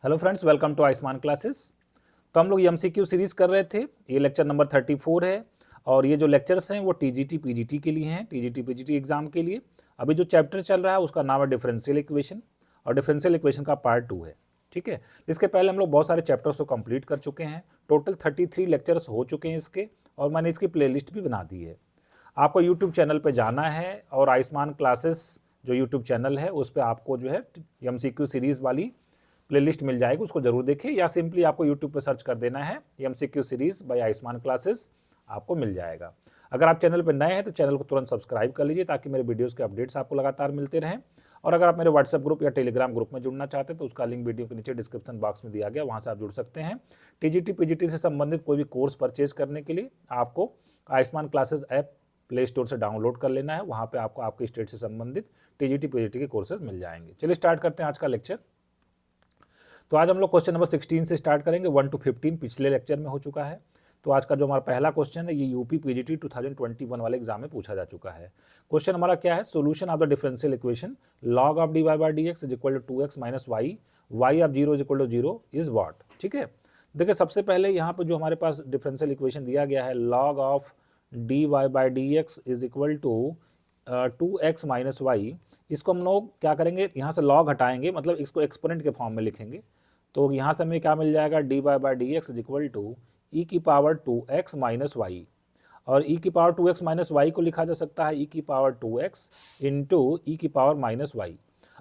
Hello friends, welcome to Ayushman classes. तो हम लोग एमसीक्यू सीरीज़ कर रहे थे। ये लेक्चर नंबर 34 है और ये जो लेक्चर्स हैं वो टीजीटी पीजीटी के लिए हैं, टीजीटी पीजीटी एग्जाम के लिए। अभी जो चैप्टर चल रहा है उसका नाम है डिफरेंशियल इक्वेशन और डिफरेंशियल इक्वेशन का पार्ट 2 है। ठीक है, इसके पहले हम लोग बहुत सारे चैप्टर्स को कंप्लीट कर चुके हैं। टोटल 33 लेक्चर्स हो चुके हैं इसके, और मैंने इसकी प्लेलिस्ट भी बना दी है। आपको यूट्यूब चैनल पर जाना है और आयुष्मान क्लासेस जो यूट्यूब चैनल है उस पर आपको जो है एमसीक्यू सीरीज़ वाली प्लेलिस्ट मिल जाएगी, उसको जरूर देखिए, या सिंपली आपको यूट्यूब पर सर्च कर देना है MCQ series by Ayushman classes, आपको मिल जाएगा। अगर आप चैनल पर नए हैं तो चैनल को तुरंत सब्सक्राइब कर लीजिए ताकि मेरे वीडियोस के अपडेट्स आपको लगातार मिलते रहें। और अगर आप मेरे व्हाट्सएप ग्रुप या टेलीग्राम ग्रुप में जुड़ना चाहते हैं तो उसका लिंक वीडियो के नीचे डिस्क्रिप्शन बॉक्स में दिया गया, वहाँ से आप जुड़ सकते हैं। टीजीटी पीजीटी से संबंधित कोई भी कोर्स परचेज करने के लिए आपको Ayushman classes app play store से डाउनलोड कर लेना है। वहाँ पर आपको आपके स्टेट से संबंधित टीजीटी पीजीटी के कोर्सेज मिल जाएंगे। चलिए स्टार्ट करते हैं आज का लेक्चर। तो आज हम लोग क्वेश्चन नंबर 16 से स्टार्ट करेंगे। 1 to 15 पिछले लेक्चर में हो चुका है। तो आज का जो हमारा पहला क्वेश्चन है ये यूपी पीजीटी 2021 वाले एग्जाम में पूछा जा चुका है। क्वेश्चन हमारा क्या है? Solution of the differential equation log of dy by D X is equal to 2x minus Y, Y of 0 is equal to 0 is what. ठीक है, देखिए सबसे पहले यहाँ पर जो हमारे पास डिफरेंशियल इक्वेशन दिया गया है log of dy by D X is equal to 2x minus Y, इसको हम लोग क्या करेंगे, यहाँ से log हटाएंगे, मतलब इसको एक्सपोनेंट के फॉर्म में लिखेंगे। तो यहाँ से हमें क्या मिल जाएगा, D Y by D X is equal to E की पावर 2x माइनस वाई, और ई की पावर 2x माइनस वाई को लिखा जा सकता है ई की पावर 2x इंटू ई की पावर माइनस वाई।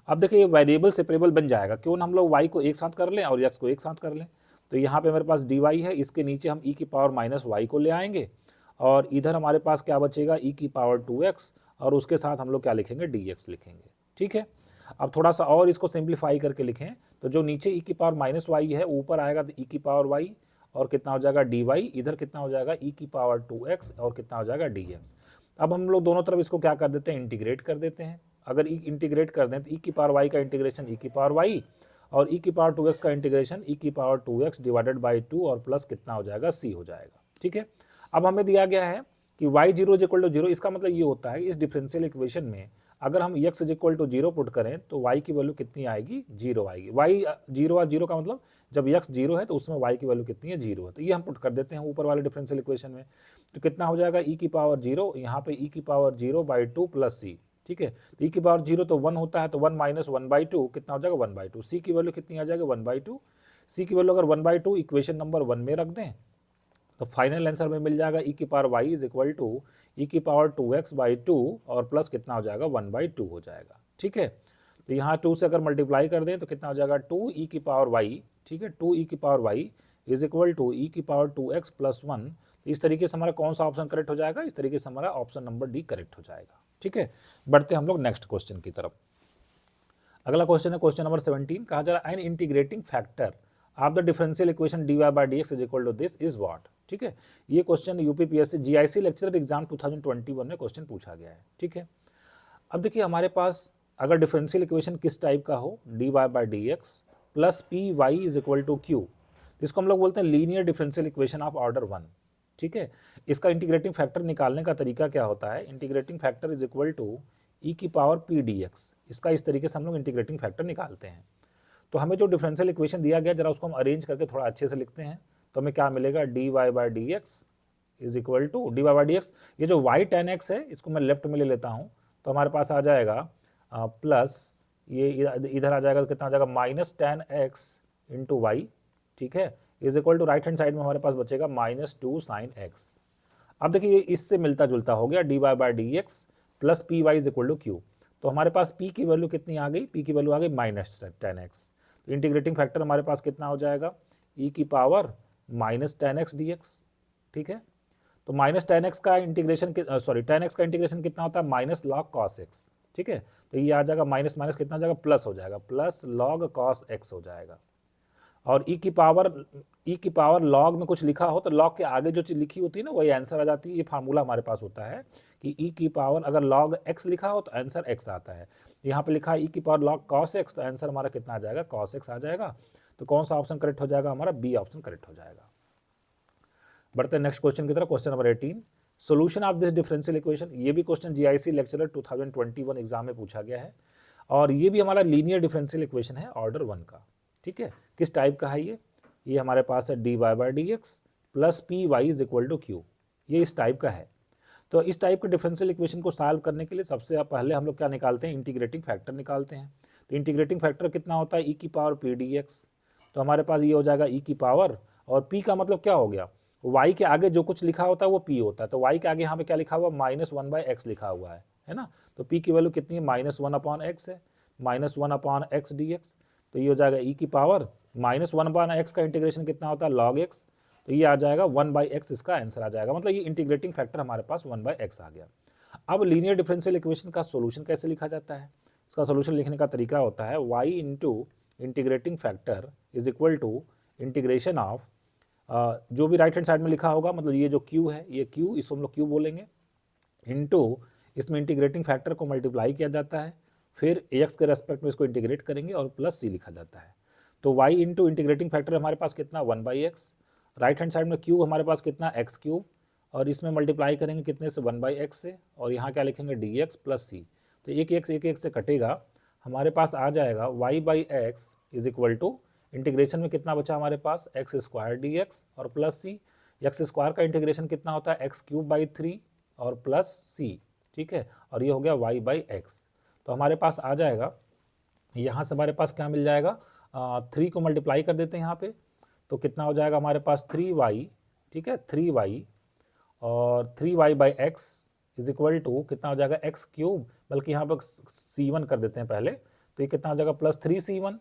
अब देखिए ये वेरिएबल सेपरेबल बन जाएगा, क्यों ना हम लोग y को एक साथ कर लें और x को एक साथ कर लें। तो यहाँ पे मेरे पास डी वाई है, इसके नीचे हम ई की पावर माइनस वाई को ले आएंगे, और इधर हमारे पास क्या बचेगा, ई की पावर 2x, और उसके साथ हम लोग क्या लिखेंगे, डी एक्स लिखेंगे। ठीक है, अब थोड़ा सा और इसको सिंप्लीफाई करके लिखें तो जो नीचे ई की पावर माइनस वाई है ऊपर आएगा तो ई की पावर वाई, और कितना हो जाएगा डी वाई, इधर कितना हो जाएगा ई की पावर 2x, और कितना हो जाएगा डी एक्स। अब हम लोग दोनों तरफ इसको क्या कर देते हैं, इंटीग्रेट कर देते हैं। अगर इंटीग्रेट कर दें तो ई की पावर वाई का इंटीग्रेशन ई की पावर वाई, और ई की पावर 2x का इंटीग्रेशन ई की पावर 2x डिवाइडेड बाई 2, और प्लस कितना हो जाएगा, सी हो जाएगा। ठीक है, अब हमें दिया गया है कि y 0 इज इक्वल टू 0, इसका मतलब ये होता है इस डिफरेंशियल इक्वेशन में अगर हम x is equal to 0 put करें तो y की वैल्यू कितनी आएगी, 0 आएगी। y 0 और 0 का मतलब जब x 0 है तो उसमें y की वैल्यू कितनी है, 0 है। तो ये हम पुट कर देते हैं ऊपर वाले डिफरेंशियल इक्वेशन में। तो कितना हो जाएगा, e की पावर 0, यहाँ पे e की पावर 0 बाई 2 प्लस सी। ठीक है, तो e की पावर 0 तो 1 होता है, तो 1 माइनस 1 बाई 2 कितना हो जाएगा, 1 बाई 2। सी की वैल्यू कितनी आ जाएगी, 1 बाई 2। सी की वैल्यू अगर 1 बाई 2 इक्वेशन नंबर 1 में रख दें तो फाइनल आंसर में मिल जाएगा ई की power Y is equal to E की पावर 2x बाई 2, और प्लस कितना हो जाएगा, 1 बाई 2 हो जाएगा। ठीक है, तो यहाँ 2 से अगर मल्टीप्लाई कर दें तो कितना हो जाएगा, 2 ई की पावर वाई। ठीक है, 2 ई की power Y is equal to E की पावर 2x प्लस 1। इस तरीके से हमारा कौन सा ऑप्शन करेक्ट हो जाएगा, इस तरीके से हमारा ऑप्शन नंबर डी करेक्ट हो जाएगा। ठीक है, बढ़ते हम लोग नेक्स्ट क्वेश्चन की तरफ। अगला क्वेश्चन है क्वेश्चन नंबर 17। कहा जा रहा है an integrating factor of the differential equation D Y by D X is equal to this is what. ठीक है, ये question UPPSC GIC lecturer exam 2021 में क्वेश्चन पूछा गया है। ठीक है, अब देखिए हमारे पास अगर डिफरेंशियल इक्वेशन किस टाइप का हो, D Y by D x plus P Y is equal to Q, इसको हम लोग बोलते हैं linear differential equation of order 1। ठीक है, इसका इंटीग्रेटिंग फैक्टर निकालने का तरीका क्या होता है, integrating factor is equal to E की पावर पी डी एक्स। इसका इस तरीके से हम लोग इंटीग्रेटिंग फैक्टर निकालते हैं। तो हमें जो डिफरेंशियल इक्वेशन दिया गया जरा उसको हम अरेंज करके थोड़ा अच्छे से लिखते हैं। तो हमें क्या मिलेगा, D Y by D X is equal to D Y by D X, ये जो वाई टेन एक्स है इसको मैं लेफ्ट में ले लेता हूँ, तो हमारे पास आ जाएगा प्लस ये इधर आ जाएगा तो कितना आ जाएगा, minus ten X into Y. ठीक है, is equal to right hand side में हमारे पास बचेगा माइनस 2 साइन एक्स। अब देखिए ये इससे मिलता जुलता हो गया, D Y by D x plus P Y is equal to Q. तो हमारे पास p की वैल्यू कितनी आ गई, p की वैल्यू आ गई माइनस 10x। तो इंटीग्रेटिंग फैक्टर हमारे पास कितना हो जाएगा, e की पावर माइनस 10x dx। ठीक है, तो माइनस 10x का इंटीग्रेशन 10x का इंटीग्रेशन कितना होता है, माइनस लॉग कॉस x। ठीक है, तो ये आ जाएगा माइनस माइनस कितना हो जाएगा, प्लस हो जाएगा, प्लस लॉग कॉस x हो जाएगा। और e की पावर लॉग में कुछ लिखा हो तो लॉग के आगे जो चीज़ लिखी होती है ना वही आंसर आ जाती है। ये फार्मूला हमारे पास होता है कि e की पावर अगर लॉग x लिखा हो तो आंसर x आता है। यहाँ पे लिखा है e की पावर लॉग कॉस x, तो आंसर हमारा कितना आ जाएगा, कॉस x आ जाएगा। तो कौन सा ऑप्शन करेक्ट हो जाएगा, हमारा बी ऑप्शन करेक्ट हो जाएगा। बढ़ते हैं नेक्स्ट क्वेश्चन की तरफ। Question number 18, solution of this differential equation. ये भी क्वेश्चन जीआईसी लेक्चरर 2021 एग्जाम में पूछा गया है, और ये भी हमारा लीनियर डिफरेंशियल इक्वेशन है ऑर्डर 1 का। ठीक है, किस टाइप का है ये हमारे पास है dy by D x plus P Y is equal to Q, ये इस टाइप का है। तो इस टाइप के डिफरेंशियल इक्वेशन को सॉल्व करने के लिए सबसे पहले हम लोग क्या निकालते हैं, इंटीग्रेटिंग फैक्टर निकालते हैं। तो इंटीग्रेटिंग फैक्टर कितना होता है, ई की पावर पी डी एक्स। तो हमारे पास ये हो जाएगा ई की पावर, और p का मतलब क्या हो गया, y के आगे जो कुछ लिखा होता है वो p होता है। तो y के आगे यहाँ पे क्या लिखा हुआ, -1/x लिखा हुआ है ना। तो p की वैल्यू कितनी है, -1/x है, -1/x dx। तो ये हो जाएगा e की पावर -1/x का इंटीग्रेशन कितना होता है, log x। तो ये आ जाएगा 1/x, इसका आंसर आ जाएगा। मतलब ये इंटीग्रेटिंग फैक्टर हमारे पास 1/x आ गया। अब लीनियर डिफरेंशियल इक्वेशन का सोल्यूशन कैसे लिखा जाता है, इसका सोल्यूशन लिखने का तरीका होता है y into integrating factor is equal to integration of, जो भी राइट हैंड साइड में लिखा होगा, मतलब ये जो q है, ये q, इसको हम लोग q बोलेंगे, इनटू इसमें इंटीग्रेटिंग फैक्टर को मल्टीप्लाई किया जाता है, फिर ax के रेस्पेक्ट में इसको इंटीग्रेट करेंगे और प्लस c लिखा जाता है। तो y इंटू इंटीग्रेटिंग फैक्टर हमारे पास कितना 1/x, राइट हैंड साइड में q हमारे पास कितना x क्यूब, और इसमें मल्टीप्लाई करेंगे कितने से 1/x से, और यहाँ क्या लिखेंगे dx प्लस c। तो एक एक से कटेगा, हमारे पास आ जाएगा y/x is equal to integration में कितना बचा हमारे पास, एक्स स्क्वायर डी एक्स और प्लस सी। एक्स स्क्वायर का इंटीग्रेशन कितना होता है, एक्स क्यूब बाई 3 और प्लस सी, ठीक है, और ये हो गया y बाई एक्स। तो हमारे पास आ जाएगा, यहाँ से हमारे पास क्या मिल जाएगा, 3 को मल्टीप्लाई कर देते हैं यहाँ पे, तो कितना हो जाएगा हमारे पास 3y, ठीक है, 3y और 3y by X is equal to कितना हो जाएगा, एक्स क्यूब, बल्कि यहाँ पर c1 कर देते हैं पहले, तो ये कितना हो जाएगा प्लस 3c1,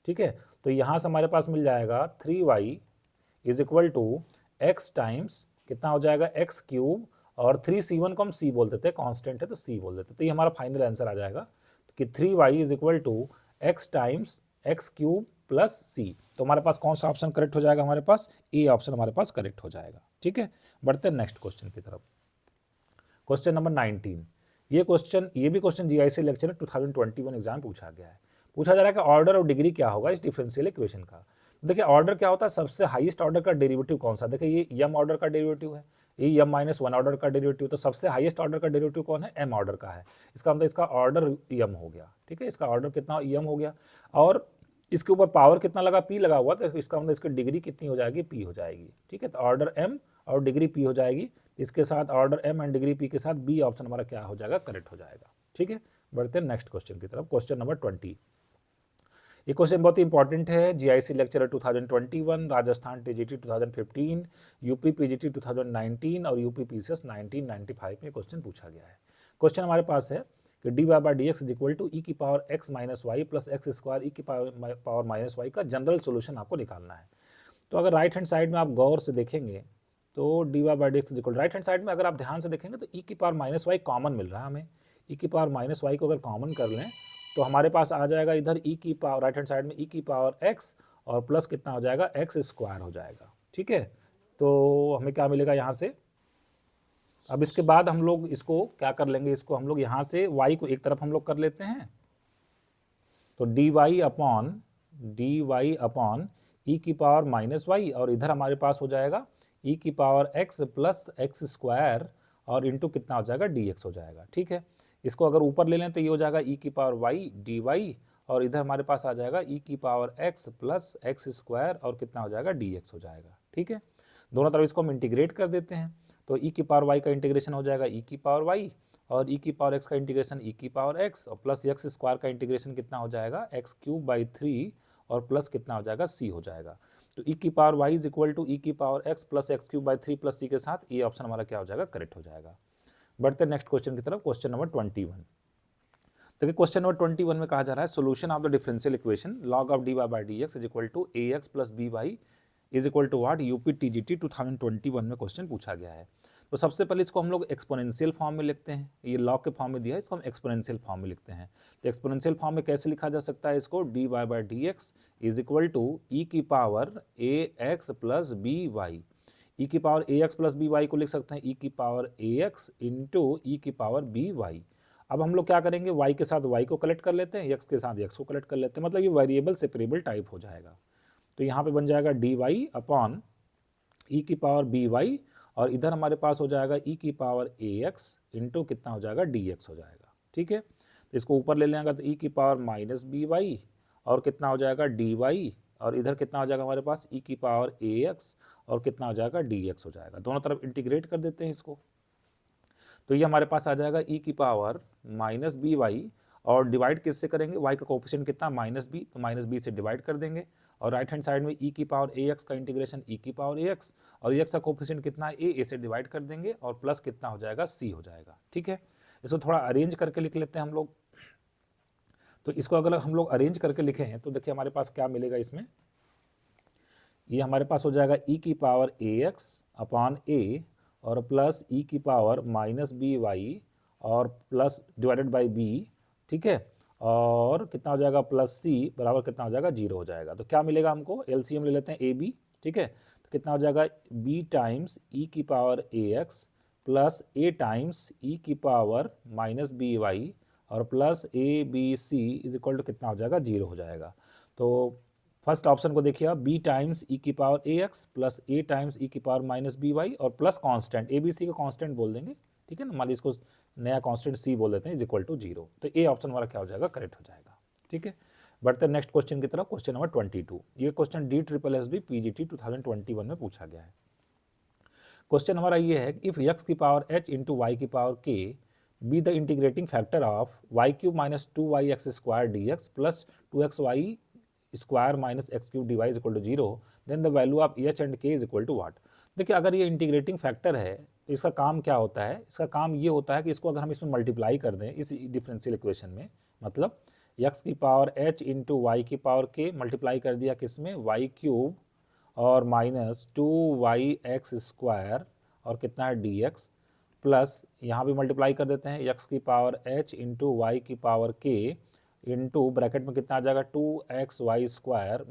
ठीक है। तो यहाँ से हमारे पास मिल जाएगा 3y is equal to X times कितना हो जाएगा, एक्स क्यूब, और 3c1 को हम c बोल देते हैं, कॉन्स्टेंट है तो c बोल देते हैं। तो ये हमारा फाइनल आंसर आ जाएगा कि 3y is equal to X times X cube plus c। तो हमारे पास कौन सा ऑप्शन करेक्ट हो जाएगा, हमारे पास ए ऑप्शन हमारे पास करेक्ट हो जाएगा, ठीक है। बढ़ते हैं नेक्स्ट क्वेश्चन की तरफ। क्वेश्चन नंबर 19, ये भी क्वेश्चन जीआईसी लेक्चर 2021 एग्जाम पूछा गया है। पूछा जा रहा है कि ऑर्डर और डिग्री क्या होगा इस डिफरेंशियल इक्वेशन का। देखिए ऑर्डर क्या होता है, सबसे हाईएस्ट ऑर्डर का डेरिवेटिव कौन सा, देखिए ये यम ऑर्डर का डेरिवेटिव है, ये m-1 ऑर्डर का डेरिवेटिव, तो सबसे हाईएस्ट ऑर्डर का डेरिवेटिव कौन है, m ऑर्डर का है। इसका मतलब इसका ऑर्डर यम हो गया, ठीक है, इसका ऑर्डर कितना यम हो गया, और इसके ऊपर पावर कितना लगा, p लगा हुआ, तो इसका मतलब इसकी डिग्री कितनी हो जाएगी, p हो जाएगी, ठीक है। तो ऑर्डर m और डिग्री p हो जाएगी, इसके साथ order m and degree p के साथ b ऑप्शन हमारा क्या हो जाएगा, करेक्ट हो जाएगा, ठीक है। बढ़ते हैं नेक्स्ट क्वेश्चन की तरफ। क्वेश्चन नंबर 20, ये क्वेश्चन बहुत ही इंपॉर्टेंट है, GIC lecture 2021, Rajasthan TGT 2015, UP PGT 2019 और यूपी पीसीएस 1995 में क्वेश्चन पूछा गया है। क्वेश्चन हमारे पास है कि D Y by D X is equal to E की power X minus Y plus X square E की पावर माइनस वाई का जनरल सोल्यूशन आपको निकालना है। तो अगर राइट हैंड साइड में आप गौर से देखेंगे तो D Y by D X is equal, right hand side में अगर आप ध्यान से देखेंगे तो ई की पावर माइनस वाई कॉमन मिल रहा है हमें, ई की पावर माइनस वाई को अगर कॉमन कर लें तो हमारे पास आ जाएगा इधर ई की पावर, राइट हैंड साइड में ई की पावर एक्स और प्लस कितना हो जाएगा, एक्स स्क्वायर हो जाएगा, ठीक है। तो हमें क्या मिलेगा यहाँ से, अब इसके बाद हम लोग इसको क्या कर लेंगे, इसको हम लोग यहाँ से y को एक तरफ हम लोग कर लेते हैं, तो dy अपॉन ई की पावर माइनस वाई, और इधर हमारे पास हो जाएगा ई की power x plus X square और इंटू कितना हो जाएगा, dx हो जाएगा, ठीक है। इसको अगर ऊपर ले लें तो ये हो जाएगा ई की पावर y dy, और इधर हमारे पास आ जाएगा ई की power x plus X square और कितना हो जाएगा, dx हो जाएगा, ठीक है। दोनों तरफ इसको हम इंटीग्रेट कर देते हैं, तो ई की पावर y का इंटीग्रेशन हो जाएगा ई की पावर y, और ई की पावर x का इंटीग्रेशन ई की पावर x, और प्लस एक्स स्क्वायर का इंटीग्रेशन कितना हो जाएगा, एक्स क्यूब बाई 3 और प्लस कितना हो जाएगा, c हो जाएगा। तो ई की power y is equal to E की power x plus X cube by 3 plus c के साथ ये ऑप्शन हमारा क्या हो जाएगा, करेक्ट हो जाएगा। बढ़ते नेक्स्ट क्वेश्चन की तरफ, क्वेश्चन नंबर 21। देखिए क्वेश्चन नंबर 21 में कहा जा रहा है solution of the differential equation log of D Y by D X is equal to A X plus B Y is equal to what, UP TGT 2021 में question पूछा गया है। तो सबसे पहले इसको हम लोग एक्सपोनेंशियल फॉर्म में लिखते हैं, ये लॉग के फॉर्म में दिया है, इसको हम एक्सपोनेंशियल फॉर्म में लिखते हैं। तो एक्सपोनेंशियल फॉर्म में कैसे लिखा जा सकता है इसको, D Y by D X is equal to E की power A X plus B Y, E की power A X plus B Y को लिख सकते हैं ई की power A X into E की पावर बी वाई। अब हम लोग क्या करेंगे, y के साथ y को कलेक्ट कर लेते हैं, x के साथ x को कलेक्ट कर लेते हैं, मतलब ये वेरिएबल सेपरेबल टाइप हो जाएगा। तो यहाँ पे बन जाएगा dy अपॉन ई की पावर बी वाई, और इधर हमारे पास हो जाएगा ई की पावर ए एक्स इंटू कितना हो जाएगा, dx हो जाएगा, ठीक है। तो इसको ऊपर ले लेंगे तो ई की पावर माइनस बी वाई, और कितना हो जाएगा डी वाई, और इधर कितना हो जाएगा हमारे पास ई की पावर ए एक्स, और कितना हो जाएगा डी एक्स हो जाएगा। दोनों तरफ इंटीग्रेट कर देते हैं इसको, तो ये हमारे पास आ जाएगा ई की पावर माइनस बी वाई, और डिवाइड किससे करेंगे, वाई का कोफिशिएंट कितना माइनस बी, तो माइनस बी से डिवाइड कर देंगे, और राइट हैंड साइड में ई की पावर ए एक्स का इंटीग्रेशन ई की पावर ए एक्स, और एक्स का कोफिशिएंट कितना है ए से डिवाइड कर देंगे, और प्लस कितना हो जाएगा सी हो जाएगा। ठीक है, इसको थोड़ा अरेंज करके लिख लेते हैं हम लोग। तो इसको अगर हम लोग अरेंज करके लिखे हैं तो देखिए हमारे पास क्या मिलेगा इसमें, ये हमारे पास हो जाएगा ई की पावर ए एक्स अपॉन ए, और प्लस ई की पावर माइनस बी वाई, और प्लस डिवाइडेड बाई बी, ठीक है, और कितना हो जाएगा प्लस सी बराबर कितना हो जाएगा 0 हो जाएगा। तो क्या मिलेगा हमको, एलसीएम ले लेते हैं ए बी, ठीक है, तो कितना हो जाएगा बी टाइम्स ई की power A X plus A times E की पावर माइनस बी वाई, और plus A B C is equal to कितना हो जाएगा 0 हो जाएगा। तो फर्स्ट ऑप्शन को देखिए आप, बी टाइम्स ई की power A X plus A times E की पावर माइनस बी वाई, और plus constant A B C का कांस्टेंट बोल देंगे, ठीक है ना, मान लीजिए इसको नया कांस्टेंट सी बोल देते हैं, इज इक्वल टू 0। तो ए ऑप्शन हमारा क्या हो जाएगा, करेक्ट हो जाएगा। ठीक है, बढ़ते नेक्स्ट क्वेश्चन की तरफ, क्वेश्चन नंबर 22। ये क्वेश्चन DSSB PGT 2021 में पूछा गया है। क्वेश्चन हमारा ये है, इफ एक्स की पावर h इंटू वाई की power k be the integrating factor of Y cube minus 2y x square D x plus 2xy square minus x cube D Y is equal to 0, then the value of H and K is equal to what. देखिए अगर ये integrating factor है तो इसका काम क्या होता है, इसका काम ये होता है कि इसको अगर हम इसमें मल्टीप्लाई कर दें इस डिफरेंशियल इक्वेशन में, मतलब x की पावर h इंटू वाई की पावर k मल्टीप्लाई कर दिया किसमें, वाई क्यूब और माइनस 2yx स्क्वायर और कितना है डी एक्स, प्लस यहाँ भी मल्टीप्लाई कर देते हैं x की पावर h इंटू वाई की पावर k इंटू ब्रैकेट में कितना आ जाएगा 2xy square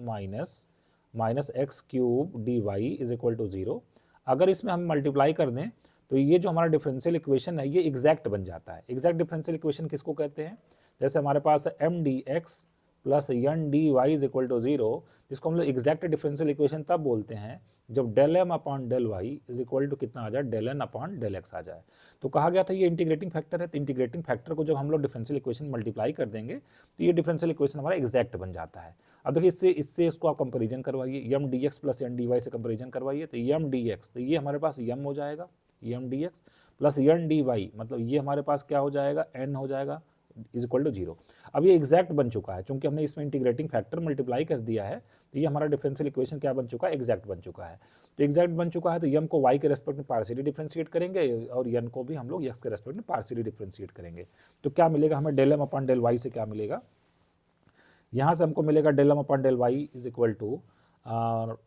minus x cube D Y is equal to 0। अगर इसमें हम मल्टीप्लाई कर दें तो ये जो हमारा डिफरेंशियल इक्वेशन है ये एग्जैक्ट बन जाता है। एग्जैक्ट डिफरेंशियल इक्वेशन किसको कहते हैं, जैसे हमारे पास M D x plus N D Y is equal to 0, जिसको हम लोग एग्जैक्ट डिफरेंशियल इक्वेशन तब बोलते हैं जब del M upon del Y is equal to कितना आ जाए, del N upon del X आ जाए। तो कहा गया था ये इंटीग्रेटिंग फैक्टर है, तो इंटीग्रेटिंग फैक्टर को जब हम लोग डिफरेंशियल इक्वेशन मल्टीप्लाई कर देंगे तो ये डिफरेंशियल इक्वेशन हमारा एग्जैक्ट बन जाता है। अब देखिए इससे इसको आप कंपेरिजन करवाइए, m D x plus N D y से कंपेरिजन करवाइए, तो एम डी एक्स तो ये हमारे पास एम हो जाएगा, m D x plus N D y मतलब ये हमारे पास क्या हो जाएगा, एन हो जाएगा इज इक्वल टू 0। अब ये एग्जैक्ट बन चुका है, चूंकि हमने इसमें इंटीग्रेटिंग फैक्टर मल्टीप्लाई कर दिया है तो ये हमारा डिफरेंशियल इक्वेशन क्या बन चुका है, एग्जैक्ट बन चुका है। तो एग्जैक्ट बन चुका है तो यम को वाई के रेस्पेक्ट में पार्शियली डिफरेंशिएट करेंगे और यन को भी हम लोग एक्स के रेस्पेक्ट में पार्शियली डिफरेंशिएट करेंगे। तो क्या मिलेगा हमें, del M upon del y से क्या मिलेगा, यहाँ से हमको मिलेगा del M upon del Y is equal to,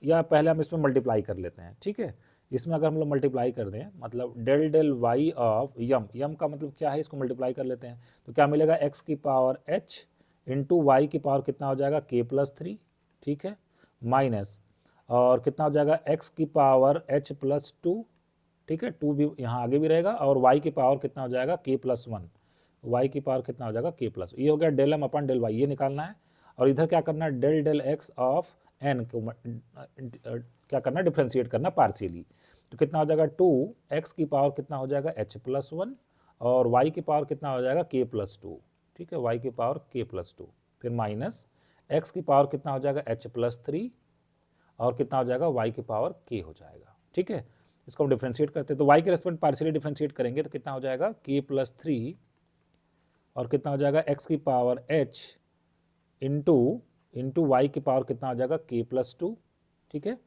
या पहले हम इसमें मल्टीप्लाई कर लेते हैं, ठीक है, इसमें अगर हम लोग मल्टीप्लाई कर दें मतलब डेल डेल वाई ऑफ यम का मतलब क्या है, इसको मल्टीप्लाई कर लेते हैं तो क्या मिलेगा, एक्स की पावर एच इंटू वाई की पावर कितना हो जाएगा k प्लस 3, ठीक है, माइनस और कितना हो जाएगा एक्स की पावर h प्लस 2, ठीक है, 2 भी यहाँ आगे भी रहेगा, और y की पावर कितना हो जाएगा k प्लस 1, y की पावर कितना हो जाएगा k प्लस, ये हो गया del M upon del y, ये निकालना है। और इधर क्या करना है, del del x of n को क्या करना है, डिफ्रेंशिएट करना पार्शियली, तो कितना हो जाएगा 2x की पावर कितना हो जाएगा h प्लस 1 और y की पावर कितना हो जाएगा k प्लस 2, ठीक है, y की पावर k प्लस 2, फिर माइनस x की पावर कितना हो जाएगा h प्लस 3 और कितना हो जाएगा y की पावर k हो जाएगा, ठीक है। इसको हम डिफ्रेंशिएट करते हैं तो y के रेस्पेक्ट पार्शियली डिफ्रेंशिएट करेंगे तो कितना हो जाएगा k प्लस 3 और कितना हो जाएगा x की पावर h इंटू वाई की पावर कितना हो जाएगा k प्लस 2, ठीक है,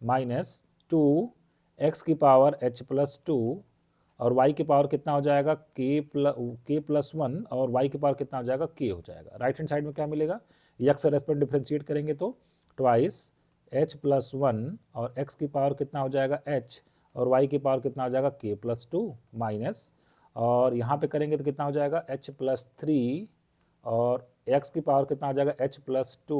माइनस 2x की पावर h प्लस 2 और y की पावर कितना हो जाएगा k प्लस 1 और y की पावर कितना हो जाएगा k हो जाएगा। राइट हैंड साइड में क्या मिलेगा, x से रेस्पेक्ट डिफ्रेंशिएट करेंगे तो ट्वाइस h प्लस 1 और x की पावर कितना हो जाएगा h और y की पावर कितना हो जाएगा k प्लस 2 माइनस, और यहाँ पे करेंगे तो कितना हो जाएगा h प्लस 3 और x की पावर कितना हो जाएगा h प्लस 2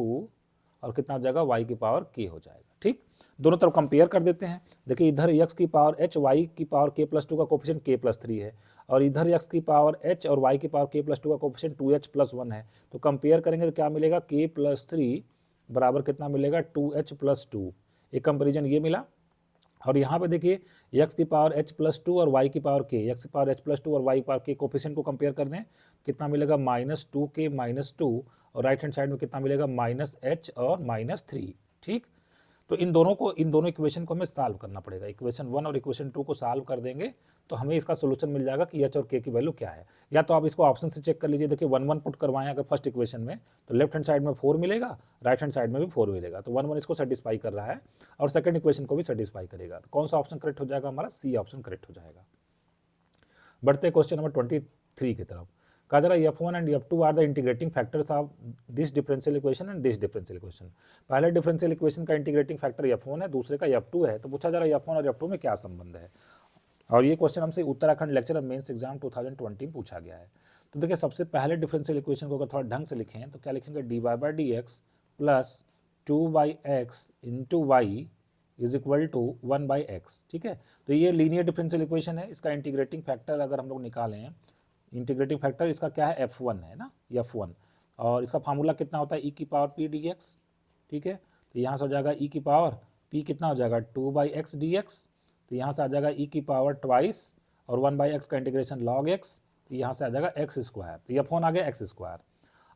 और कितना हो जाएगा y की पावर k हो जाएगा, ठीक। दोनों तरफ कंपेयर कर देते हैं, देखिए इधर x की पावर h, y की पावर k प्लस 2 का कोफिशिएंट k प्लस 3 है, और इधर x की पावर h और y की पावर k प्लस 2 का कोफिशिएंट 2h प्लस 1 है। तो कंपेयर करेंगे तो क्या मिलेगा, k प्लस 3 बराबर कितना मिलेगा 2h प्लस 2, एक कंपेरिजन ये मिला। और यहाँ पे देखिए x की पावर h प्लस 2 और y की पावर k, x की पावर h प्लस 2 और y की पावर k कोफिशिएंट को कंपेयर कर दें कितना मिलेगा, -2k -2 और राइट हैंड साइड में कितना मिलेगा, -h और -3। ठीक, तो इन दोनों इक्वेशन को हमें सॉल्व करना पड़ेगा। इक्वेशन 1 और इक्वेशन 2 को सॉल्व कर देंगे तो हमें इसका सोल्यूशन मिल जाएगा कि h और k की वैल्यू क्या है। या तो आप इसको ऑप्शन से चेक कर लीजिए, देखिए 1 1 पुट करवाएं अगर फर्स्ट इक्वेशन में तो लेफ्ट हैंड साइड में 4 मिलेगा, राइट हैंड साइड में भी 4 मिलेगा, तो 1 1 इसको सेटिस्फाई कर रहा है और सेकंड इक्वेशन को भी सेटिस्फाई करेगा। तो कौन सा ऑप्शन करेक्ट हो जाएगा, हमारा सी ऑप्शन करेक्ट हो जाएगा। बढ़ते क्वेश्चन नंबर 23 की तरफ। कहा जा रहा है f1 and f2 are the integrating factors of this differential equation and this differential equation. पहले डिफरेंशियल इक्वेशन का इंटीग्रेटिंग फैक्टर f1 है, दूसरे का f2 है। तो पूछा जा रहा है f1 और f2 में क्या संबंध है, और ये क्वेश्चन हमसे उत्तराखंड लेक्चर मेंस एग्जाम 2020 में पूछा गया है। तो देखिए सबसे पहले डिफरेंशियल इक्वेशन को अगर थोड़ा ढंग से लिखें तो क्या लिखेंगे, dy/dx plus 2x into Y is equal to 1/x। ठीक है, तो ये लीनियर डिफरेंशियल इक्वेशन है। इसका इंटीग्रेटिंग फैक्टर अगर हम लोग निकालें, इंटीग्रेटिंग फैक्टर इसका क्या है, f1 है ना, f1, और इसका फार्मूला कितना होता है, e की पावर p dx। ठीक है, तो यहाँ से हो जाएगा e की पावर p कितना हो जाएगा 2/x dx, तो यहाँ से आ जाएगा e की पावर ट्वाइस और 1/x का इंटीग्रेशन log x, तो यहाँ से आ जाएगा x स्क्वायर, तो f1 आ गया x स्क्वायर।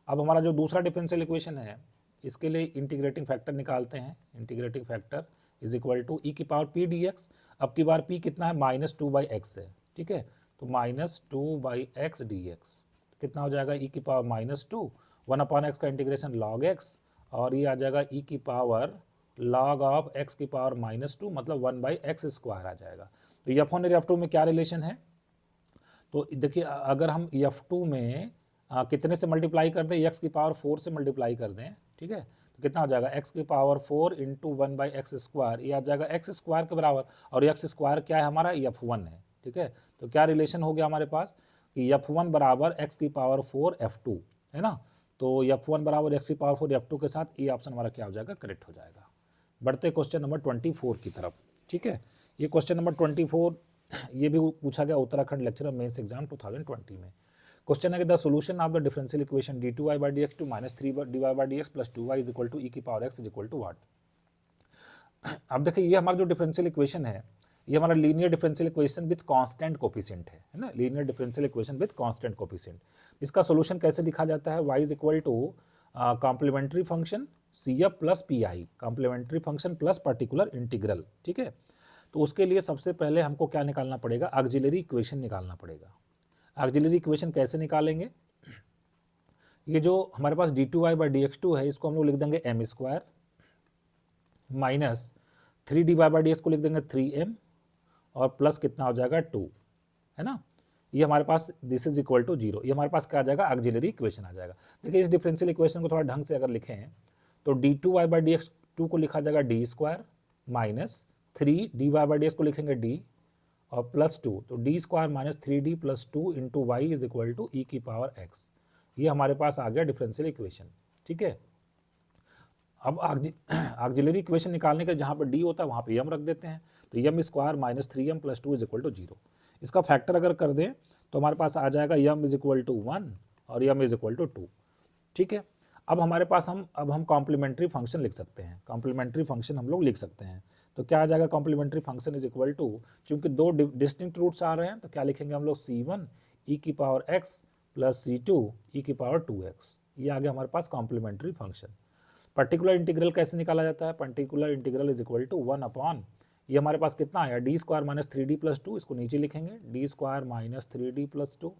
अब हमारा जो दूसरा डिफरेंशियल इक्वेशन है इसके लिए इंटीग्रेटिंग फैक्टर निकालते हैं। Integrating factor is equal to E की पावर p dx। अब की बार p कितना है, -2/x है। ठीक है, तो -2/x dx कितना हो जाएगा, e की पावर -2, 1/x का इंटीग्रेशन log x, और ये आ जाएगा e की पावर log ऑफ x की पावर -2, मतलब 1/x स्क्वायर आ जाएगा। तो f1 और f2 में क्या रिलेशन है, तो देखिए अगर हम f2 में कितने से मल्टीप्लाई कर दें, x की पावर 4 से मल्टीप्लाई कर दें, ठीक है, तो कितना हो जाएगा, x की पावर 4 इंटू 1/x स्क्वायर, ये आ जाएगा x स्क्वायर के बराबर, और x स्क्वायर क्या है हमारा, f1 है। ठीक है, तो क्या रिलेशन हो गया हमारे पास कि f1 बराबर x की पावर 4 f2 है ना, तो f1 बराबर x की पावर 4 f2 के साथ ये ऑप्शन हमारा क्या हो जाएगा, करेक्ट हो जाएगा। बढ़ते क्वेश्चन नंबर 24 की तरफ। ठीक है, ये क्वेश्चन नंबर 24 ये भी पूछा गया उत्तराखंड लेक्चरर मेंस एग्जाम 2020 में। क्वेश्चन है कि the solution of the differential equation d2y/dx two -3dy/dx plus 2y is equal to e की power x is equal to what. अब देखिए ये हमारा जो डिफरेंशियल इक्वेशन है ये हमारा linear differential equation with constant coefficient है ना, linear differential equation with constant coefficient. इसका सॉल्यूशन कैसे लिखा जाता है, y is equal to complementary function CF plus PI, complementary function plus particular integral. ठीक है, तो उसके लिए सबसे पहले हमको क्या निकालना पड़ेगा, ऑक्सिलरी इक्वेशन निकालना पड़ेगा। ऑक्सिलरी इक्वेशन कैसे निकालेंगे, ये जो हमारे पास d2y/dx2 है इसको हम लोग लिख देंगे m स्क्वायर, माइनस 3dy/dx को लिख देंगे 3m, और प्लस कितना हो जाएगा 2, है ना, ये हमारे पास दिस इज इक्वल टू 0। ये हमारे पास क्या आ जाएगा, ऑक्सिलरी इक्वेशन आ जाएगा। देखिए इस डिफरेंशियल इक्वेशन को थोड़ा ढंग से अगर लिखें तो d2y/dx2 को लिखा जाएगा d स्क्वायर, माइनस 3dy/dx को लिखेंगे d, और प्लस 2, तो d square minus 3d plus 2 into Y is equal to E की पावर x। ये हमारे पास आ गया डिफरेंशियल इक्वेशन। ठीक है, अब ऑक्सिलरी इक्वेशन निकालने के जहाँ पर d होता है वहाँ पे m रख देते हैं, तो m square minus 3m plus 2 is equal to 0। इसका फैक्टर अगर कर दें तो हमारे पास आ जाएगा m इज इक्वल टू 1 और m इज इक्वल टू 2। ठीक है, अब हमारे पास हम कॉम्प्लीमेंट्री फंक्शन लिख सकते हैं, कॉम्प्लीमेंट्री फंक्शन हम लोग लिख सकते हैं। तो क्या आ जाएगा, complementary function is equal to, चूंकि दो डिस्टिंक्ट रूट्स आ रहे हैं तो क्या लिखेंगे हम लोग, c1 e की power x plus c2 e की पावर 2x। ये आ गया हमारे पास कॉम्प्लीमेंट्री फंक्शन। पर्टिकुलर इंटीग्रल कैसे निकाला जाता है, particular integral is equal to 1 upon, ये हमारे पास कितना आया, D square minus 3d plus 2, इसको नीचे लिखेंगे D square minus 3d plus 2,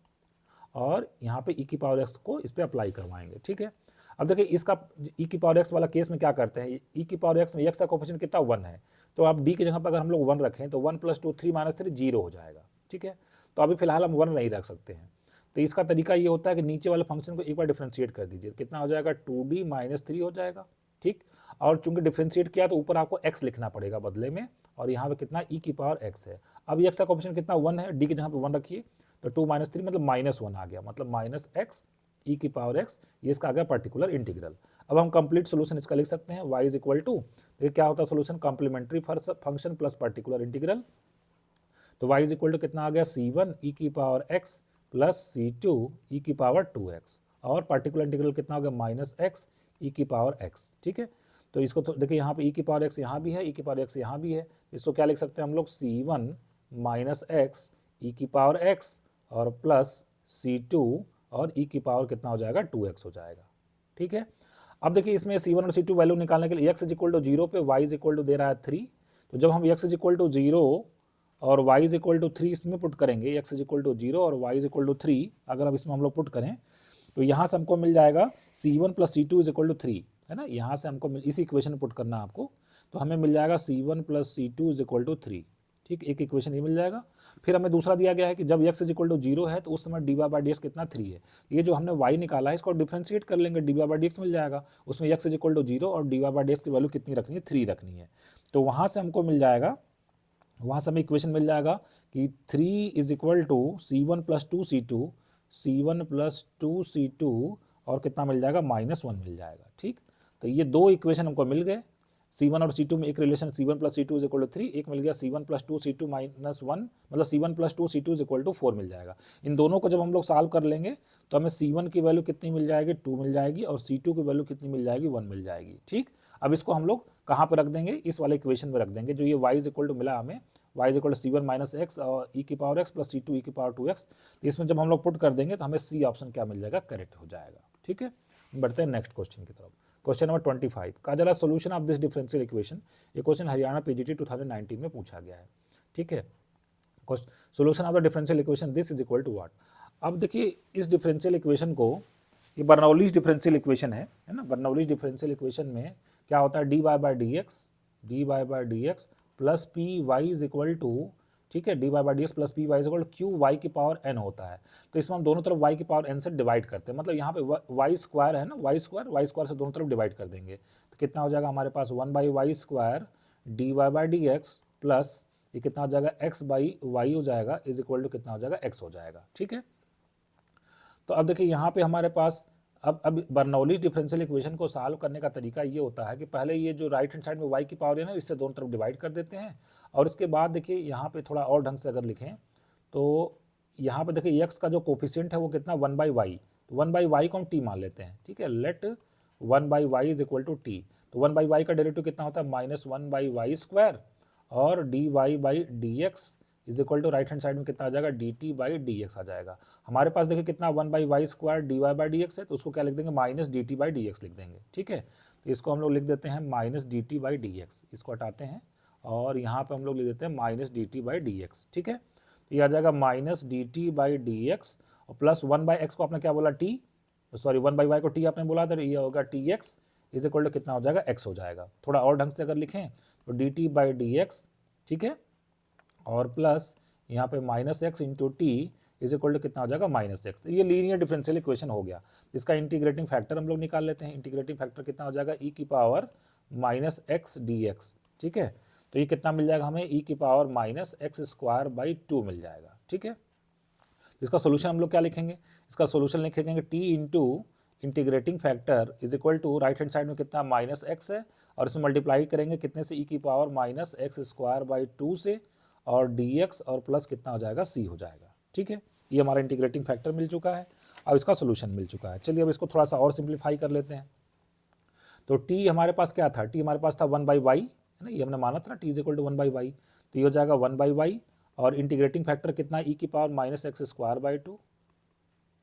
और यहाँ पे e की पावर x को इस पर अप्लाई करवाएंगे। ठीक है, अब देखिए इसका e की पावर x वाला केस में क्या करते हैं, e की पावर x में x का कोफिशिएंट कितना 1 है, तो आप d की जगह पर अगर हम लोग 1 रखें तो 1 प्लस 2 3 माइनस 3 0 हो जाएगा। ठीक है, तो अभी फिलहाल हम 1 नहीं रख सकते हैं, तो इसका तरीका ये होता है कि नीचे वाले फंक्शन को एक बार डिफ्रेंशिएट कर दीजिए, कितना हो जाएगा 2d माइनस 3 हो जाएगा। ठीक, और चूंकि डिफ्रेंशिएट किया तो ऊपर आपको x लिखना पड़ेगा बदले में, और यहाँ पे कितना e की पावर x है। अब x का कोफिशिएंट कितना 1 है, d की जगह पे 1 रखिए, तो 2 माइनस 3 मतलब -1 आ गया, मतलब माइनस x e की पावर x, ये इसका आ गया पर्टिकुलर इंटीग्रल। अब हम कंप्लीट सोल्यूशन इसका लिख सकते हैं, y इज इक्वल टू, देखिए क्या होता है solution, complementary function plus particular integral, तो y इज इक्वल टू कितना आ गया, c1 e की power x plus c2 e की पावर 2x, और पर्टिकुलर इंटीग्रल कितना हो गया, माइनस x e की पावर x। ठीक है, तो इसको तो देखिए यहाँ पे e की पावर x यहाँ भी है, e की पावर x यहाँ भी है, इसको क्या लिख सकते हैं हम लोग, c1 माइनस x e की पावर x और प्लस c2 और e की पावर कितना हो जाएगा 2x हो जाएगा। ठीक है। अब देखिए इसमें C1 और C2 वैल्यू निकालने के लिए x इज इक्वल टू 0 पे y इज इक्वल टू दे रहा है 3, तो जब हम x इज इक्वल टू 0 और y इज इक्वल टू 3 इसमें पुट करेंगे, x इज इक्वल टू 0 और y इज इक्वल टू 3 अगर अब इसमें हम लोग पुट करें तो यहाँ से हमको मिल जाएगा C1 plus C2 is equal to 3, है ना। यहाँ से हमको इस इक्वेशन में पुट करना है आपको, तो हमें मिल जाएगा C1 plus C2 is equal to 3, ठीक, एक इक्वेशन ये मिल जाएगा। फिर हमें दूसरा दिया गया है कि जब x इज इक्वल टू 0 है तो उस समय dy बाई डी एक्स कितना 3 है। ये जो हमने y निकाला है इसको डिफ्रेंशिएट कर लेंगे, dy बाई डी एक्स मिल जाएगा, उसमें x इज इक्वल टू 0 और dy बाई डी एक्स की वैल्यू कितनी रखनी है, 3 रखनी है। तो वहाँ से हमको मिल जाएगा, वहाँ से हमें इक्वेशन मिल जाएगा कि 3 is equal to C1 plus 2C2, C1 plus 2C2 और कितना मिल जाएगा, -1 मिल जाएगा, ठीक। तो ये दो इक्वेशन हमको मिल गए, C1 और C2 में एक relation C1 plus C2 is equal to 3, एक मिल गया C1 प्लस 2C2 -1, मतलब C1 plus 2C2 is equal to 4 मिल जाएगा। इन दोनों को जब हम लोग सॉल्व कर लेंगे तो हमें C1 की वैल्यू कितनी मिल जाएगी, 2 मिल जाएगी, और C2 की वैल्यू कितनी मिल जाएगी, 1 मिल जाएगी, ठीक। अब इसको हम लोग कहाँ पर रख देंगे, इस वाले इक्वेशन में रख देंगे, जो ये y इज इक्वल टू मिला हमें, y is equal to C1 minus x और e की power x plus C2 e की पावर 2x। इसमें जब हम लोग पुट कर देंगे तो हमें C ऑप्शन क्या मिल जाएगा, करेक्ट हो जाएगा, ठीक है। बढ़ते हैं नेक्स्ट क्वेश्चन की तरफ। क्वेश्चन नंबर 25, कहा जा रहा solution of this differential equation. ये क्वेश्चन हरियाणा पीजीटी 2019 में पूछा गया है, ठीक है। Solution of the differential equation this is equal to what. अब देखिए इस डिफरेंशियल इक्वेशन को, ये बर्नौलीज डिफरेंशियल इक्वेशन है ना। बर्नौलीज डिफरेंशियल इक्वेशन में क्या होता है, dy by D x plus P Y is equal to, ठीक है, dy by D x plus P Y is equal to q y की पावर n होता है। तो इसमें हम दोनों तरफ y की पावर n से डिवाइड करते हैं, मतलब यहाँ पे y स्क्वायर है ना, y स्क्वायर से दोनों तरफ डिवाइड कर देंगे तो कितना हो जाएगा हमारे पास 1 by Y square dy by D x plus ये कितना हो जाएगा x बाई वाई हो जाएगा इज इक्वल टू कितना हो जाएगा, x हो जाएगा, ठीक है। तो अब देखिए यहाँ पे हमारे पास अब बर्नौलीज डिफरेंशियल इक्वेशन को सॉल्व करने का तरीका ये होता है कि पहले ये जो राइट हैंड साइड में y की पावर है ना, इससे दोनों तरफ डिवाइड कर देते हैं, और उसके बाद देखिए यहाँ पे थोड़ा और ढंग से अगर लिखें तो यहाँ पे देखिए x का जो कोफिशिएंट है वो कितना 1 बाई वाई, तो 1 बाई वाई को हम t मान लेते हैं, ठीक है। Let 1 by y is equal to t, तो 1 बाई वाई का डेरिवेटिव कितना होता है, -1 बाई वाई स्क्वायर और D Y by D X is equal to right hand side में कितना आ जाएगा, D T by D X आ जाएगा। हमारे पास देखिए कितना 1 by Y square D Y by D X है, तो उसको क्या लिख देंगे, minus D T by D X लिख देंगे, ठीक है। तो इसको हम लोग लिख देते हैं minus D T by D x, इसको हटाते हैं और यहाँ पे हम लोग लिख देते हैं minus D T by D x, ठीक है। तो ये आ जाएगा minus D T by D x और प्लस 1 बाई एक्स को आपने क्या बोला, टी, सॉरी 1 बाई वाई को टी आपने बोला था, ये होगा t x is equal to कितना हो जाएगा, एक्स हो जाएगा। थोड़ा और ढंग से अगर लिखें तो d T by D x, ठीक है, और प्लस यहाँ पे minus x into t is equal to कितना हो जाएगा, माइनस एक्स। ये लीनियर डिफरेंशियल इक्वेशन हो गया। इसका इंटीग्रेटिंग फैक्टर हम लोग निकाल लेते हैं। इंटीग्रेटिंग फैक्टर कितना हो जाएगा, ई की power minus x D x, ठीक है। तो ये कितना मिल जाएगा हमें, ई की power minus x square by 2 मिल जाएगा, ठीक है। इसका सोल्यूशन हम लोग क्या लिखेंगे, इसका सोल्यूशन लिखेंगे t into integrating factor is equal to right hand side में कितना माइनस एक्स है और इसमें मल्टीप्लाई करेंगे कितने से, ई की power minus x square by 2 से और dx और प्लस कितना हो जाएगा, c हो जाएगा, ठीक है। ये हमारा इंटीग्रेटिंग फैक्टर मिल चुका है, अब इसका सोल्यूशन मिल चुका है। चलिए अब इसको थोड़ा सा और सिंप्लीफाई कर लेते हैं। तो t हमारे पास क्या था, t हमारे पास था 1 बाई वाई, है ना, ये हमने माना था t is equal to 1 by y, तो ये हो जाएगा 1 बाई वाई और इंटीग्रेटिंग फैक्टर कितना, ई की power minus x square by 2,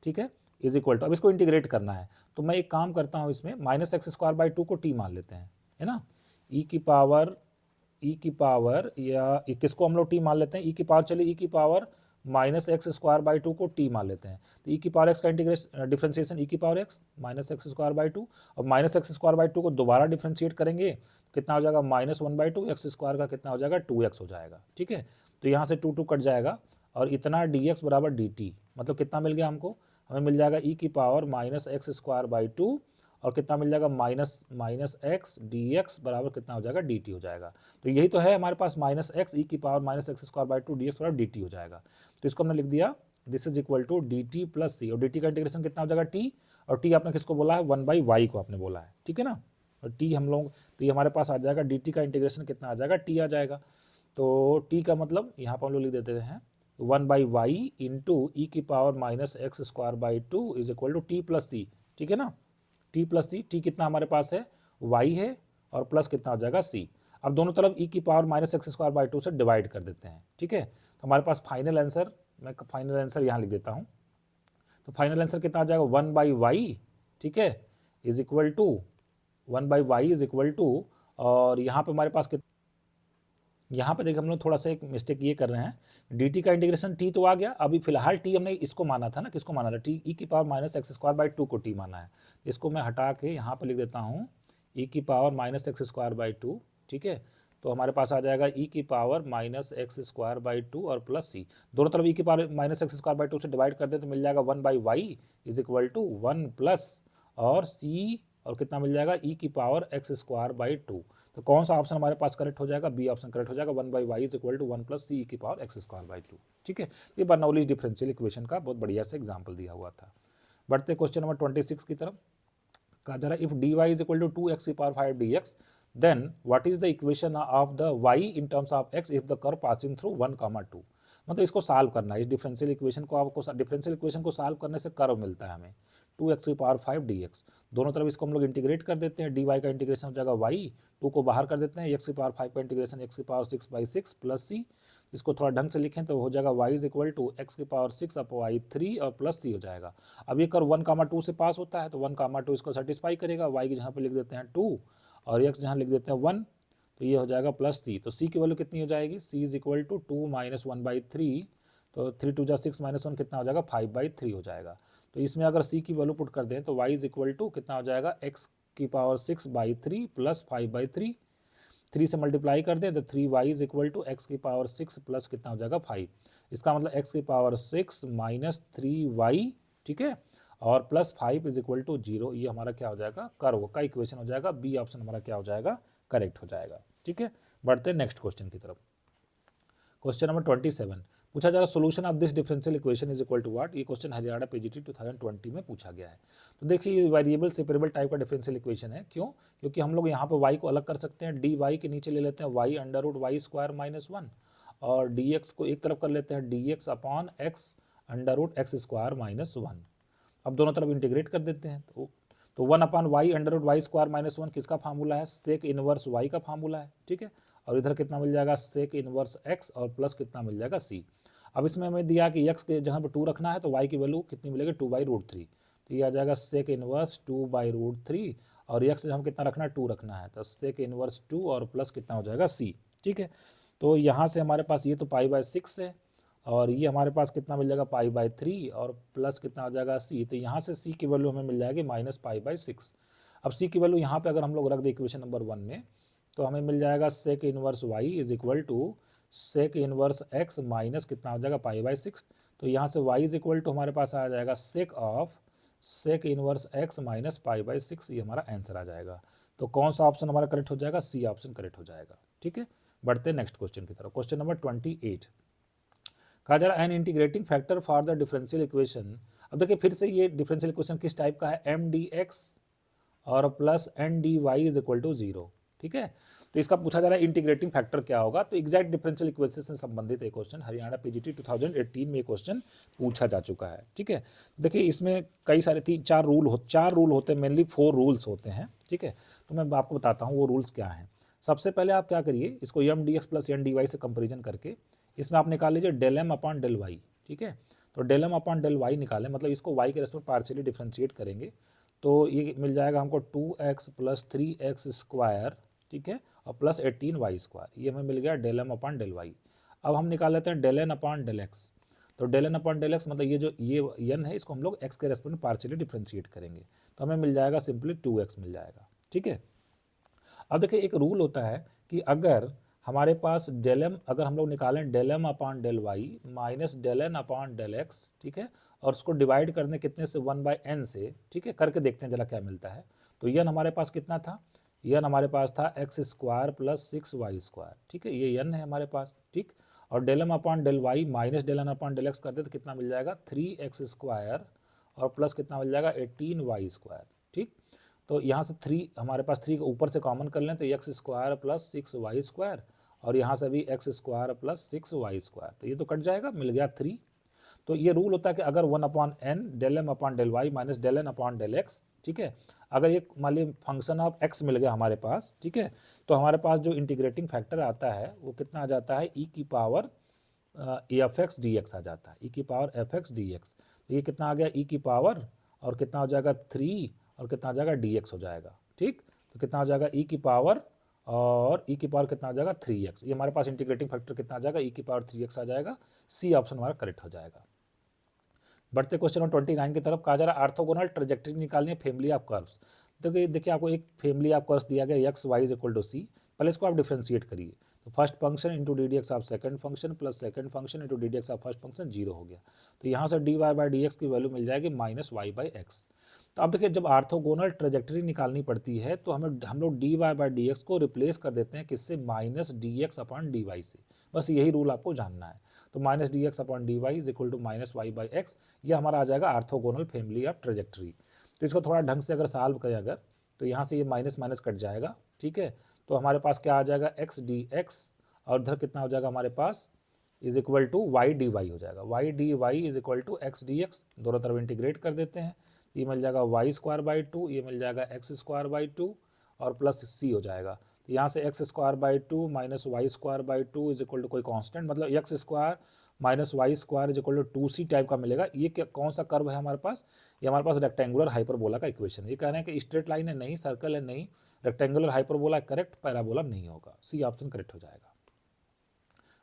ठीक है, इज इक्वल टू, अब इसको इंटीग्रेट करना है तो मैं एक काम करता हूँ, इसमें माइनस एक्स स्क्वायर बाई 2 को t मान लेते हैं, है ना। ई की पावर या किसको हम लोग टी मान लेते हैं, ई की पावर, चलिए ई की power minus x square by 2 को टी मान लेते हैं। तो ई की पावर एक्स का इंटीग्रेशन डिफ्रेंसिएशन ई की power X minus x square by 2 और माइनस एक्स स्क्वायर बाई 2 को दोबारा डिफ्रेंशिएट करेंगे कितना हो जाएगा, माइनस 1 बाई 2 एक्स स्क्वायर का कितना हो जाएगा, 2x हो जाएगा, ठीक है। तो यहाँ से 2 कट जाएगा और इतना dx बराबर dt, मतलब कितना मिल गया हमको, हमें मिल जाएगा ई की power minus x square by 2 और कितना मिल जाएगा, माइनस एक्स डी एक्स बराबर कितना हो जाएगा, डी टी हो जाएगा। तो यही तो है हमारे पास, माइनस एक्स ई की power minus x square by 2 D X बराबर डी टी हो जाएगा। तो इसको हमने लिख दिया this is equal to D T plus C, और डी टी का इंटीग्रेशन कितना हो जाएगा, टी, और टी आपने किसको बोला है, 1 बाई वाई को आपने बोला है, ठीक है ना। और टी हम लोग, तो ये हमारे पास आ जाएगा डी टी का इंटीग्रेशन कितना आ जाएगा, टी आ जाएगा। तो टी का मतलब यहाँ पर हम लोग लिख देते हैं 1 बाई वाई इंटू ई की power minus x square by 2 is equal to T plus C, ठीक है ना। टी प्लस सी, टी कितना हमारे पास है, वाई है, और प्लस कितना हो जाएगा, सी। अब दोनों तरफ ई की power minus x square by 2 से डिवाइड कर देते हैं, ठीक है। तो हमारे पास फाइनल आंसर, मैं फाइनल आंसर यहाँ लिख देता हूँ। तो फाइनल आंसर कितना आ जाएगा, 1 बाई वाई, ठीक है, is equal to 1/y is equal to, और यहाँ पे हमारे पास यहाँ पे देखिए हम लोग थोड़ा सा एक मिस्टेक ये कर रहे हैं, dt का इंटीग्रेशन t तो आ गया, अभी फिलहाल t हमने इसको माना था ना, किसको माना था, t e की power minus x square by 2 को t माना है। इसको मैं हटा के यहाँ पे लिख देता हूँ e की power minus x square by 2, ठीक है। तो हमारे पास आ जाएगा e की power minus x square by 2 और प्लस c, दोनों तरफ e की power minus x square by 2 से डिवाइड कर दे तो मिल जाएगा 1/y इज इक्वल टू 1 प्लस और c, और कितना मिल जाएगा e की पावर एक्स स्क्वायर बाई 2। तो कौन सा ऑप्शन हमारे पास करेक्ट हो जाएगा, बी ऑप्शन करेक्ट हो जाएगा, 1/y is equal to 1 plus C की पावर एक्स स्क्वायर बाई 2, ठीक है। ये बर्नौलीज डिफरेंशियल इक्वेशन का बहुत बढ़िया से एग्जाम्पल दिया हुआ था। बढ़ते क्वेश्चन नंबर 26 की तरफ। कहा जा रहा है if dy is equal to 2x की power 5 dx then what is the equation of the y in terms of x if the curve passing through 1,2। मतलब इसको सॉल्व करना है, इस डिफरेंशियल इक्वेशन को, आपको डिफरेंशियल इक्वेशन को सॉल्व करने से कर्व मिलता है हमें 2x की पावर 5 dx। दोनों तरफ इसको हम लोग इंटीग्रेट कर देते हैं, dy का इंटीग्रेशन हो जाएगा y, 2 को बाहर कर देते हैं, x की पावर 5 का इंटीग्रेशन x की पावर 6/6 प्लस c। इसको थोड़ा ढंग से लिखें तो हो जाएगा y is equal to x की पावर 6 अपॉन y 3 और प्लस c हो जाएगा। अब ये कर 1,2 से पास होता है तो 1,2 इसको सेटिस्फाई करेगा, y की जहाँ पे लिख देते हैं 2 और x जहाँ लिख देते हैं 1, तो ये हो जाएगा प्लस c। तो c की वैल्यू कितनी हो जाएगी, c is equal to 2 minus 1/3, तो 3 2 जा 6 माइनस 1 कितना हो जाएगा 5/3 हो जाएगा। तो इसमें अगर c की वैल्यू पुट कर दें तो y इज इक्वल टू कितना हो जाएगा x की पावर 6/3 प्लस 5/3, 3 से मल्टीप्लाई कर दें तो 3y is equal to x की पावर 6 प्लस कितना हो जाएगा 5। इसका मतलब x की पावर 6 माइनस 3y, ठीक है, और प्लस 5 इज इक्वल टू 0। ये हमारा क्या हो जाएगा, कर्व का इक्वेशन हो जाएगा, बी ऑप्शन हमारा क्या हो जाएगा, करेक्ट हो जाएगा, ठीक है। बढ़ते हैं नेक्स्ट क्वेश्चन की तरफ। क्वेश्चन नंबर 27 पूछा जा रहा solution of this differential equation is equal to what. ये क्वेश्चन हरियाणा पीजीटी 2020 में पूछा गया है। तो देखिए ये वेरिएबल सेपरेबल टाइप का डिफरेंशियल इक्वेशन है, क्यों, क्योंकि हम लोग यहाँ पे y को अलग कर सकते हैं, डी वाई के नीचे ले लेते हैं y under root y square minus 1, और डी एक्स को एक तरफ कर लेते हैं d x upon x under root x square minus 1। अब दोनों तरफ इंटीग्रेट कर देते हैं तो 1 upon y under root y square minus 1 किसका फार्मूला है, सेक इनवर्स y का फार्मूला है, ठीक है। और इधर कितना मिल जाएगा, सेक इनवर्स x और प्लस कितना मिल जाएगा c। अब इसमें हमें दिया कि x के जहाँ पे 2 रखना है तो y की वैल्यू कितनी मिलेगी 2/√3, तो ये आ जाएगा सेक इनवर्स 2/√3, और x जहाँ कितना रखना है 2 रखना है तो सेक इनवर्स 2 और प्लस कितना हो जाएगा c, ठीक है। तो यहाँ से हमारे पास ये तो π/6 है और ये हमारे पास कितना मिल जाएगा π/3 और प्लस कितना हो जाएगा c। तो यहाँ से c की वैल्यू हमें मिल जाएगी माइनस π/6। अब c की वैल्यू यहाँ पे अगर हम लोग रख दें इक्वेशन नंबर 1 में तो हमें मिल जाएगा sec inverse y is equal to sec inverse x minus कितना हो जाएगा π/6। तो यहाँ से y इज इक्वल टू हमारे पास आ जाएगा sec of sec inverse x minus π/6, ये हमारा आंसर आ जाएगा। तो कौन सा ऑप्शन हमारा करेक्ट हो जाएगा, सी ऑप्शन करेक्ट हो जाएगा, ठीक है। बढ़ते नेक्स्ट क्वेश्चन की तरफ। क्वेश्चन नंबर 28 कहा जा रहा है an integrating factor for the differential equation. अब देखिए फिर से ये डिफरेंशियल इक्वेशन किस टाइप का है, एम डी एक्स और plus N D Y is equal to 0, ठीक है। तो इसका पूछा जा रहा है इंटीग्रेटिंग फैक्टर क्या होगा। तो एग्जैक्ट डिफरेंशियल इक्वेशन से संबंधित एक क्वेश्चन हरियाणा पीजीटी 2018 में क्वेश्चन पूछा जा चुका है, ठीक है। देखिए इसमें कई सारे चार रूल होते हैं, मेनली 4 रूल्स होते हैं, ठीक है। तो मैं आपको बताता हूँ वो रूल्स क्या हैं। सबसे पहले आप क्या करिए, इसको m D x plus N D y से कंपेरिजन करके इसमें आप निकाल लीजिए del M upon del y, ठीक है। तो del M upon del y निकालें, मतलब इसको वाई के रेस्पेक्ट पार्शियली डिफ्रेंशिएट करेंगे तो ये मिल जाएगा हमको 2x प्लस 3x स्क्वायर, ठीक है, और प्लस 18y स्क्वायर, ये हमें मिल गया del M upon del Y. अब हम निकाल लेते हैं del N upon del X. तो del N upon del X मतलब ये n है, इसको हम लोग x के रेस्पेक्ट में पार्शियली डिफ्रेंशिएट करेंगे तो हमें मिल जाएगा सिंपली 2x मिल जाएगा, ठीक है। अब देखिए एक रूल होता है कि अगर हमारे पास डेल एम अगर हम लोग निकालें del M upon del y minus del N upon del x, ठीक है, और उसको डिवाइड करने कितने से 1/n से, ठीक है, करके देखते हैं जरा क्या मिलता है। तो यन हमारे पास कितना था, यन हमारे पास था x square plus 6y square, ठीक है, ये यन है हमारे पास, ठीक। और del M upon del y minus del N upon del x करते तो कितना मिल जाएगा 3x स्क्वायर और प्लस कितना मिल जाएगा 18y स्क्वायर, ठीक। तो यहाँ से 3 हमारे पास 3 को ऊपर से कॉमन कर लें तो x square plus 6y square और यहाँ से भी x square plus 6y square, तो ये तो कट जाएगा, मिल गया 3। तो ये रूल होता है कि अगर 1/n del M upon del y minus del N upon del x, ठीक है, अगर ये मान लीजिए फंक्शन ऑफ x मिल गया हमारे पास, ठीक है, तो हमारे पास जो इंटीग्रेटिंग फैक्टर आता है वो कितना आ जाता है e की power F X D X आ जाता है, e की power F X D X. तो ये कितना आ गया e की पावर और कितना हो जाएगा 3 और कितना आ जाएगा dx हो जाएगा। ठीक, तो कितना हो जाएगा e की पावर, और e की पावर कितना आ जाएगा 3x। ये हमारे पास इंटीग्रेटिंग फैक्टर कितना आ जाएगा e की पावर 3x आ जाएगा। सी ऑप्शन हमारा करेक्ट हो जाएगा। बढ़ते क्वेश्चन नंबर 29 की तरफ, कहा जा रहा है आर्थोगोनल ट्रेजेक्टरी निकालनी है फैमिली ऑफ कर्व्स। देखिए आपको एक फैमिली ऑफ कर्व्स दिया गया x y is equal to C. पहले इसको आप डिफ्रेंशिएट करिए, तो first function into D D X of second function plus second function into D D X of first function 0 हो गया। तो यहाँ से D Y by D X की वैल्यू मिल जाएगी माइनस वाई बाई एक्स। तो अब देखिए जब आर्थोगोनल ट्रेजेक्टरी निकालनी पड़ती है तो हम लोग d Y by D x को रिप्लेस कर देते हैं किससे, minus d x upon d y से। बस यही रूल आपको जानना है। तो minus d x upon d Y is equal to minus y by x, ये हमारा आ जाएगा आर्थोगोनल फैमिली ऑफ ट्रेजेक्टरी। तो इसको थोड़ा ढंग से अगर सॉल्व करें अगर, तो यहाँ से ये माइनस माइनस कट जाएगा। ठीक है, तो हमारे पास क्या आ जाएगा एक्स डी एक्स, और इधर कितना हो जाएगा हमारे पास is equal to Y D Y हो जाएगा। Y D Y is equal to X D X, दोनों तरफ इंटीग्रेट कर देते हैं। ये मिल जाएगा वाई स्क्वायर बाई टू, ये मिल जाएगा एक्स स्क्वायर बाई टू और प्लस सी हो जाएगा। तो यहाँ से x square by two minus y square by two is equal to कोई कांस्टेंट, मतलब x square minus y square is equal to 2c type का मिलेगा। ये क्या कौन सा कर्व है हमारे पास, ये हमारे पास रेक्टेंगुलर हाइपरबोला का इक्वेशन है। ये कह रहे हैं कि स्ट्रेट लाइन है नहीं, सर्कल है नहीं, रेक्टेंगुलर हाइपरबोला करेक्ट, पैराबोला नहीं होगा। सी ऑप्शन करेक्ट हो जाएगा।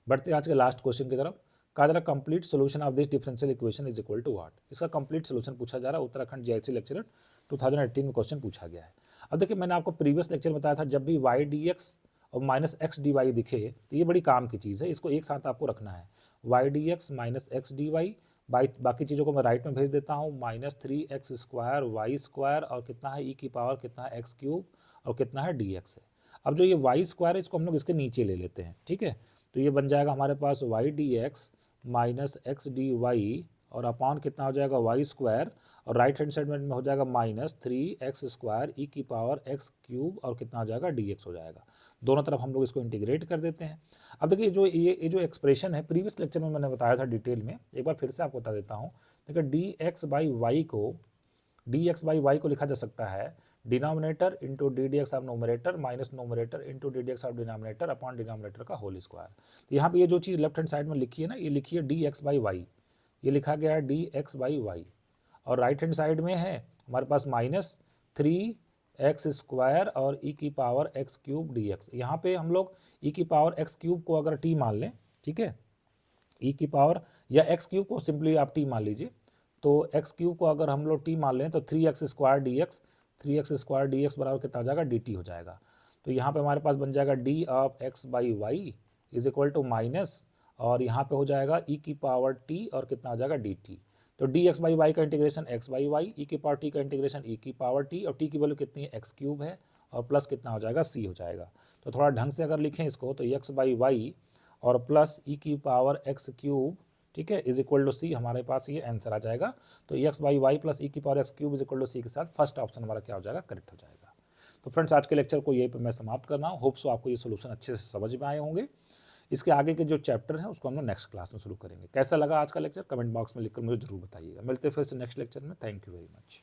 बढ़ते आज के लास्ट क्वेश्चन की तरफ, कहा जा रहा complete solution of this differential equation is equal to what. इसका कंप्लीट सोल्यूशन पूछा जा रहा है। उत्तराखंड जीआईसी लेक्चरर 2018 में क्वेश्चन पूछा गया है। अब देखिए मैंने आपको प्रीवियस लेक्चर बताया था जब भी वाई डी एक्स और माइनस एक्स डी वाई दिखे तो ये बड़ी काम की चीज़ है, इसको एक साथ आपको रखना है। Y D x minus x D y, बाकी चीज़ों को मैं राइट में भेज देता हूँ, minus 3x square Y square और कितना है ई की पावर कितना है एक्स क्यूब और कितना है डी एक्स है। अब जो ये वाई स्क्वायर है इसको हम लोग इसके नीचे ले लेते हैं। ठीक है, तो ये बन जाएगा हमारे पास Y D x minus x D Y और अपॉन कितना हो जाएगा वाई स्क्वायर, और राइट हैंड साइड में हो जाएगा माइनस 3x स्क्वायर ई की पावर एक्स क्यूब और कितना हो जाएगा dx हो जाएगा। दोनों तरफ हम लोग इसको इंटीग्रेट कर देते हैं। अब देखिए जो ये जो एक्सप्रेशन है प्रीवियस लेक्चर में मैंने बताया था डिटेल में, एक बार फिर से आपको बता देता हूँ। देखिए dx बाई वाई को लिखा जा सकता है denominator into D D X of nominator minus nominator into D D X of denominator upon denominator का होल स्क्वायर। तो यहाँ पे ये जो चीज़ लेफ्ट हैंड साइड में लिखी है ना, ये लिखी है डी एक्स बाई वाई, ये लिखा गया है डी एक्स बाई वाई, और राइट हैंड साइड में है हमारे पास माइनस 3x स्क्वायर और ई की power X cube D x. यहाँ पे हम लोग ई की पावर एक्स क्यूब को अगर टी मान लें, ठीक है, ई की पावर या एक्स क्यूब को सिंपली आप टी मान लीजिए, तो एक्स क्यूब को अगर हम लोग टी मान लें तो 3x square D x, 3x square D X बराबर कितना हो जाएगा डी टी हो जाएगा। तो यहाँ पे हमारे पास बन जाएगा d of x by y is equal to minus, और यहाँ पे हो जाएगा ई की पावर टी और कितना हो जाएगा डी टी। तो डी एक्स बाई वाई का integration x by Y, E की पावर टी का इंटीग्रेशन ई की पावर टी, और टी की वैल्यू कितनी है एक्स क्यूब है, और प्लस कितना हो जाएगा सी हो जाएगा। तो थोड़ा ढंग से अगर लिखें इसको तो एक्स बाई वाई और प्लस ई की पावर एक्स क्यूब, ठीक है, इज इक्वल टू सी, हमारे पास ये आंसर आ जाएगा। तो X by Y plus E की power X cube is equal to C के साथ फर्स्ट ऑप्शन हमारा क्या हो जाएगा, करेक्ट हो जाएगा। तो फ्रेंड्स आज के लेक्चर को यही पे मैं समाप्त कर रहा हूँ। होप सो आपको ये सोल्यूशन अच्छे से समझ में आए होंगे। इसके आगे के जो चैप्टर हैं उसको हम लोग नेक्स्ट क्लास में शुरू करेंगे। कैसा लगा आज का लेक्चर कमेंट बॉक्स में लिखकर मुझे जरूर बताइएगा। मिलते हैं फिर से नेक्स्ट लेक्चर में। Thank you very much.